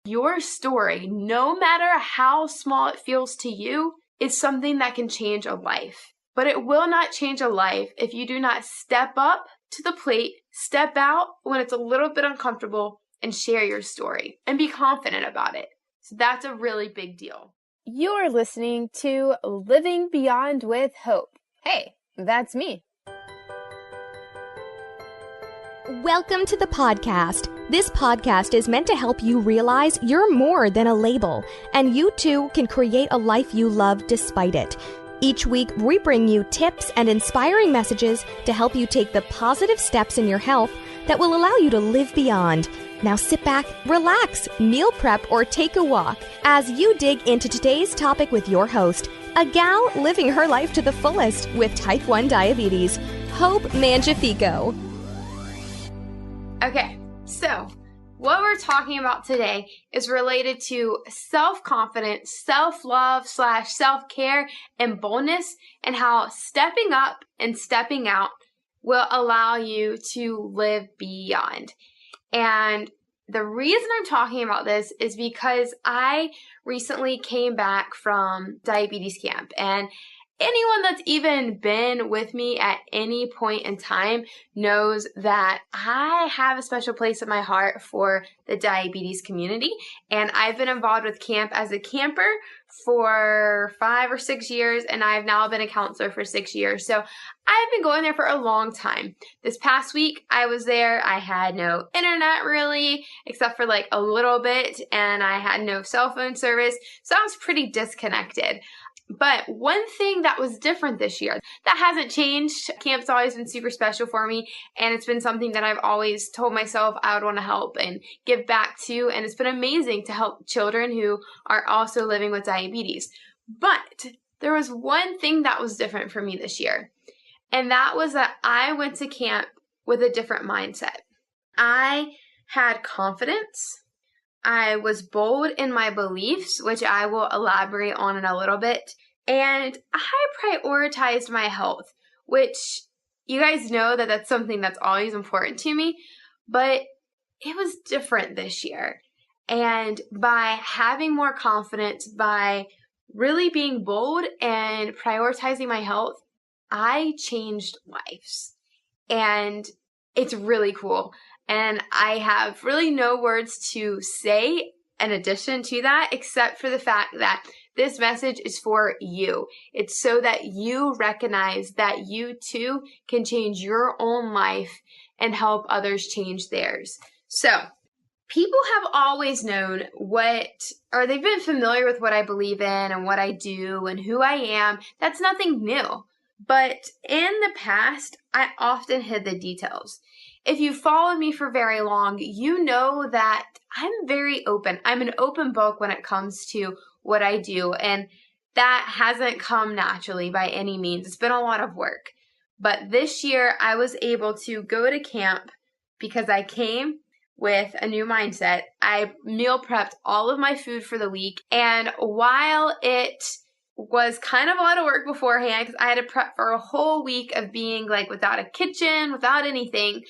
Your story, no matter how small it feels to you, is something that can change a life. But it will not change a life if you do not step up to the plate, step out when it's a little bit uncomfortable, and share your story and be confident about it. So that's a really big deal. You're listening to Living Beyond with Hope. Hey, that's me. Welcome to the podcast. This podcast is meant to help you realize you're more than a label, and you too can create a life you love despite it. Each week, we bring you tips and inspiring messages to help you take the positive steps in your health that will allow you to live beyond. Now sit back, relax, meal prep, or take a walk as you dig into today's topic with your host, a gal living her life to the fullest with type 1 diabetes, Hope Mangiafico. Okay, so what we're talking about today is related to self-confidence, self-love / self-care, and boldness, and how stepping up and stepping out will allow you to live beyond. And the reason I'm talking about this is because I recently came back from diabetes camp, and anyone that's even been with me at any point in time knows that I have a special place in my heart for the diabetes community. And I've been involved with camp as a camper for 5 or 6 years, and I've now been a counselor for 6 years. So I've been going there for a long time. This past week, I was there. I had no internet really, except for like a little bit, and I had no cell phone service. So I was pretty disconnected. But one thing that was different this year, that hasn't changed. Camp's always been super special for me, and it's been something that I've always told myself I would want to help and give back to, and it's been amazing to help children who are also living with diabetes. But there was one thing that was different for me this year, and that was that I went to camp with a different mindset. I had confidence. I was bold in my beliefs, which I will elaborate on in a little bit. And I prioritized my health, which you guys know that that's something that's always important to me, but it was different this year. And by having more confidence, by really being bold and prioritizing my health, I changed lives. And it's really cool. And I have really no words to say in addition to that, except for the fact that this message is for you. It's so that you recognize that you too can change your own life and help others change theirs. So, people have always known they've been familiar with what I believe in and what I do and who I am. That's nothing new. But in the past, I often hid the details. If you followed me for very long, you know that I'm very open. I'm an open book when it comes to what I do, and that hasn't come naturally by any means. It's been a lot of work. But this year, I was able to go to camp because I came with a new mindset. I meal prepped all of my food for the week, and while it was kind of a lot of work beforehand because I had to prep for a whole week of being like without a kitchen, without anything,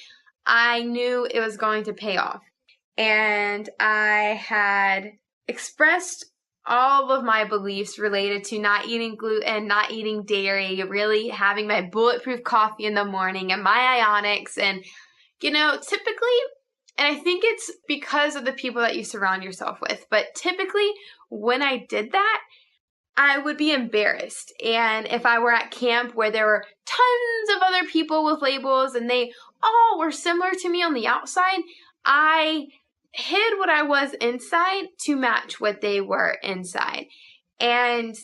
I knew it was going to pay off. And I had expressed all of my beliefs related to not eating gluten, not eating dairy, really having my bulletproof coffee in the morning and my ionics. And, typically, and I think it's because of the people that you surround yourself with, but typically when I did that, I would be embarrassed. And if I were at camp where there were tons of other people with labels and they all were similar to me on the outside, I hid what I was inside to match what they were inside. And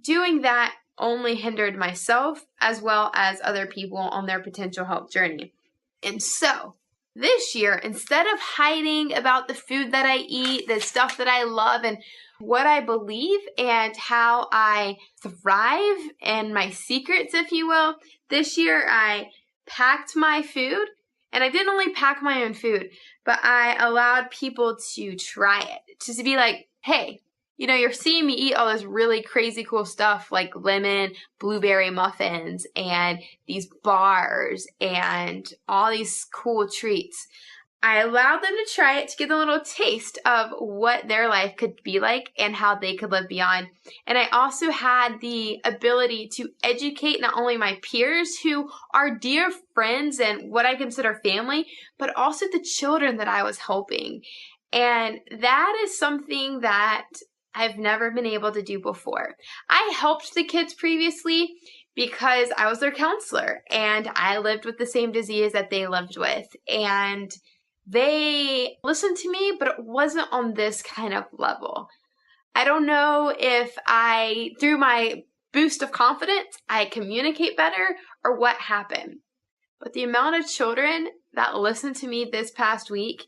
doing that only hindered myself as well as other people on their potential health journey. And so this year, instead of hiding about the food that I eat, the stuff that I love, and what I believe and how I thrive and my secrets, if you will, this year I packed my food, and I didn't only pack my own food, but I allowed people to try it, just to be like, hey, you're seeing me eat all this really crazy cool stuff like lemon, blueberry muffins, and these bars, and all these cool treats. I allowed them to try it to get a little taste of what their life could be like and how they could live beyond. And I also had the ability to educate not only my peers who are dear friends and what I consider family, but also the children that I was helping. And that is something that I've never been able to do before. I helped the kids previously because I was their counselor and I lived with the same disease that they lived with. And they listened to me, but it wasn't on this kind of level. I don't know if through my boost of confidence, I communicate better or what happened. But the amount of children that listened to me this past week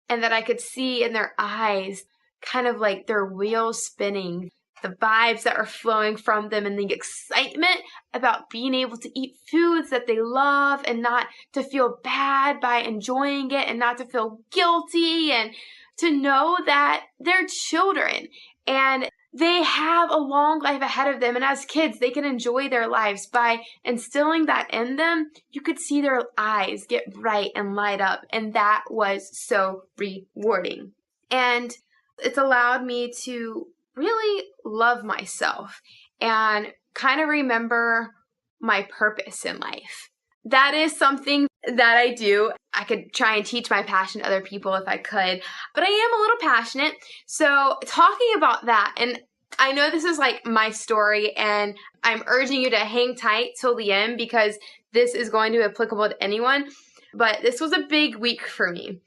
and that I could see in their eyes, kind of like their wheels spinning, the vibes that are flowing from them and the excitement about being able to eat foods that they love and not to feel bad by enjoying it and not to feel guilty and to know that they're children and they have a long life ahead of them. And as kids, they can enjoy their lives by instilling that in them. You could see their eyes get bright and light up. And that was so rewarding. And it's allowed me to really love myself and kind of remember my purpose in life. That is something that I do. I could try and teach my passion to other people if I could, but I am a little passionate. So talking about that, and I know this is like my story, and I'm urging you to hang tight till the end because this is going to be applicable to anyone, but this was a big week for me.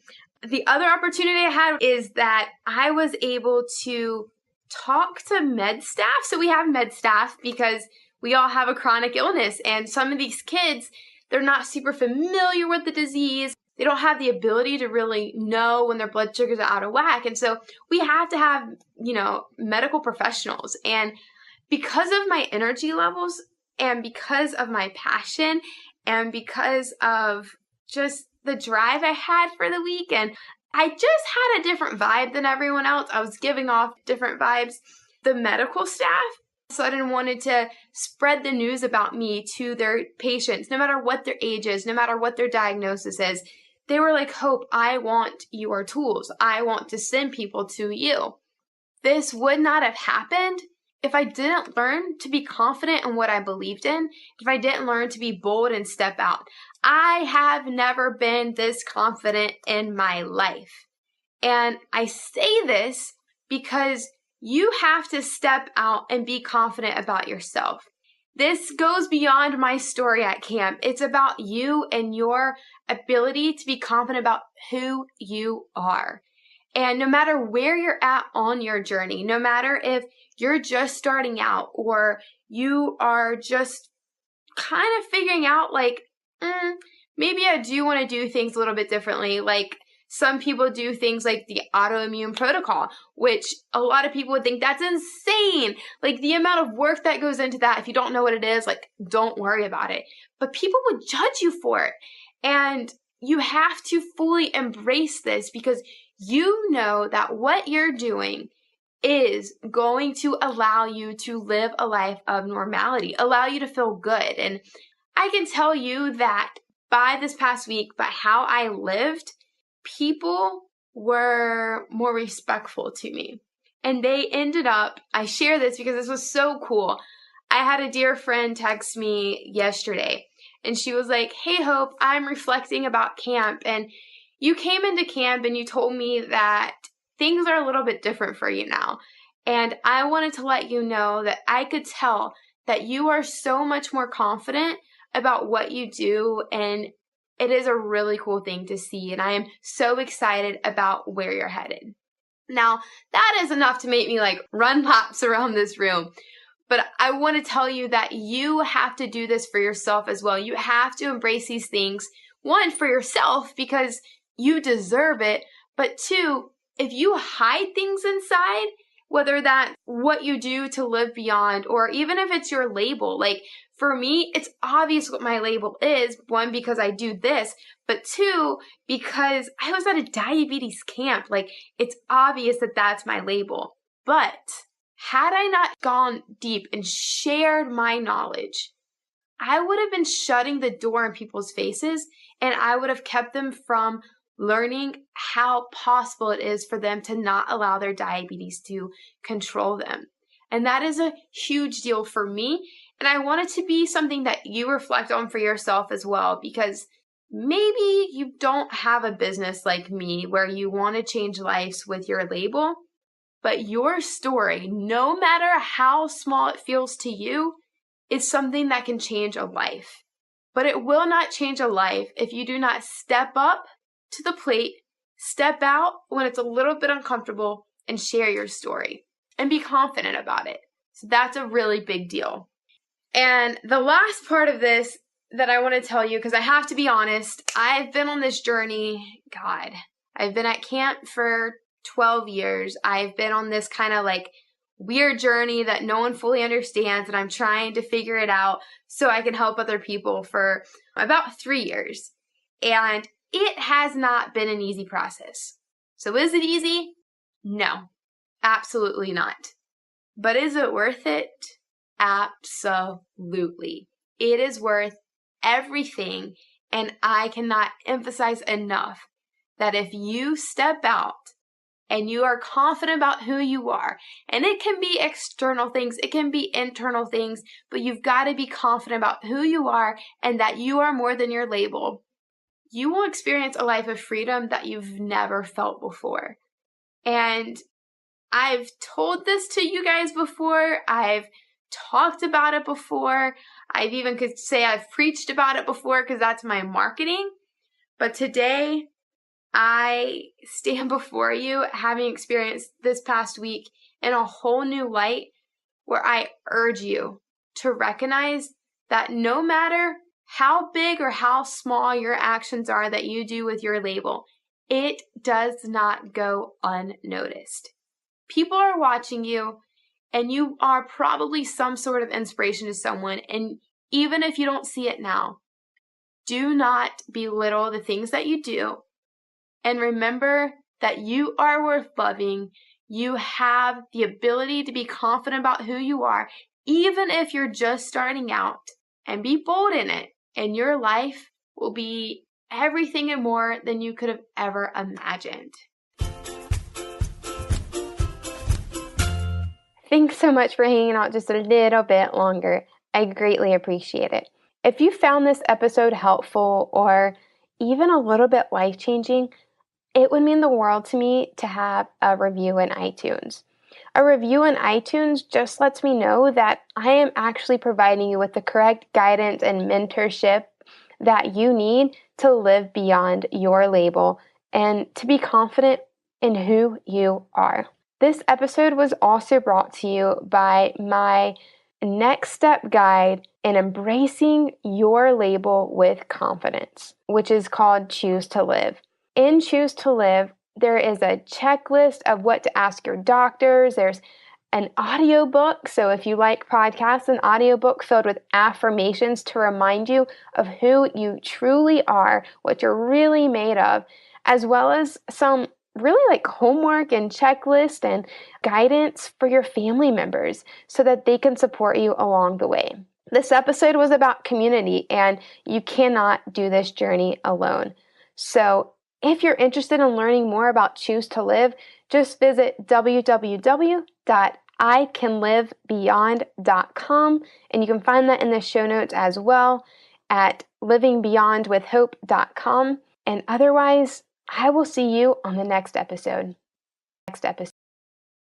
The other opportunity I had is that I was able to talk to med staff. So we have med staff because we all have a chronic illness, and some of these kids, they're not super familiar with the disease. They don't have the ability to really know when their blood sugars are out of whack. And so we have to have, medical professionals. And because of my energy levels and because of my passion and because of just the drive I had for the week, and I just had a different vibe than everyone else. I was giving off different vibes. The medical staff suddenly wanted to spread the news about me to their patients, no matter what their age is, no matter what their diagnosis is. They were like, Hope, I want your tools. I want to send people to you. This would not have happened if I didn't learn to be confident in what I believed in, if I didn't learn to be bold and step out. I have never been this confident in my life. And I say this because you have to step out and be confident about yourself. This goes beyond my story at camp. It's about you and your ability to be confident about who you are. And no matter where you're at on your journey, no matter if you're just starting out or you are just kind of figuring out like, maybe I do want to do things a little bit differently. Like some people do things like the autoimmune protocol, which a lot of people would think that's insane. Like the amount of work that goes into that, if you don't know what it is, like don't worry about it. But people would judge you for it. And you have to fully embrace this because you know that what you're doing is going to allow you to live a life of normality, allow you to feel good. And I can tell you that by this past week, by how I lived, people were more respectful to me. And they ended up, I share this because this was so cool. I had a dear friend text me yesterday and she was like, Hey Hope, I'm reflecting about camp and you came into camp and you told me that things are a little bit different for you now. And I wanted to let you know that I could tell that you are so much more confident about what you do, and it is a really cool thing to see, and I am so excited about where you're headed. Now, that is enough to make me like run laps around this room, but I want to tell you that you have to do this for yourself as well. You have to embrace these things, one, for yourself because you deserve it, but two, if you hide things inside, whether that's what you do to live beyond, or even if it's your label, like for me, it's obvious what my label is. One, because I do this, but two, because I was at a diabetes camp. Like it's obvious that that's my label. But had I not gone deep and shared my knowledge, I would have been shutting the door in people's faces and I would have kept them from learning how possible it is for them to not allow their diabetes to control them. And that is a huge deal for me. And I want it to be something that you reflect on for yourself as well, because maybe you don't have a business like me where you want to change lives with your label, but your story, no matter how small it feels to you, is something that can change a life. But it will not change a life if you do not step up to the plate, step out when it's a little bit uncomfortable, and share your story and be confident about it. So that's a really big deal. And the last part of this that I want to tell you, because I have to be honest, I've been on this journey, I've been at camp for 12 years. I've been on this kind of like weird journey that no one fully understands, and I'm trying to figure it out so I can help other people for about 3 years. And it has not been an easy process. So is it easy? No, absolutely not. But is it worth it? Absolutely. It is worth everything. And I cannot emphasize enough that if you step out and you are confident about who you are, and it can be external things, it can be internal things, but you've got to be confident about who you are and that you are more than your label. You will experience a life of freedom that you've never felt before. And I've told this to you guys before. I've talked about it before. I've even could say I've preached about it before because that's my marketing. But today, I stand before you having experienced this past week in a whole new light, where I urge you to recognize that no matter how big or how small your actions are that you do with your label, it does not go unnoticed. People are watching you, and you are probably some sort of inspiration to someone. And even if you don't see it now, do not belittle the things that you do. And remember that you are worth loving. You have the ability to be confident about who you are, even if you're just starting out, and be bold in it. And your life will be everything and more than you could have ever imagined. Thanks so much for hanging out just a little bit longer. I greatly appreciate it. If you found this episode helpful or even a little bit life-changing, it would mean the world to me to have a review in iTunes. A review in iTunes just lets me know that I am actually providing you with the correct guidance and mentorship that you need to live beyond your label and to be confident in who you are. This episode was also brought to you by my next step guide in embracing your label with confidence, which is called Choose to Live. In Choose to Live, there is a checklist of what to ask your doctors. There's an audiobook. So if you like podcasts, an audiobook filled with affirmations to remind you of who you truly are, what you're really made of, as well as some really like homework and checklist and guidance for your family members so that they can support you along the way. This episode was about community, and you cannot do this journey alone. So if you're interested in learning more about Choose to Live, just visit www.icanlivebeyond.com, and you can find that in the show notes as well at livingbeyondwithhope.com. And otherwise, I will see you on the next episode.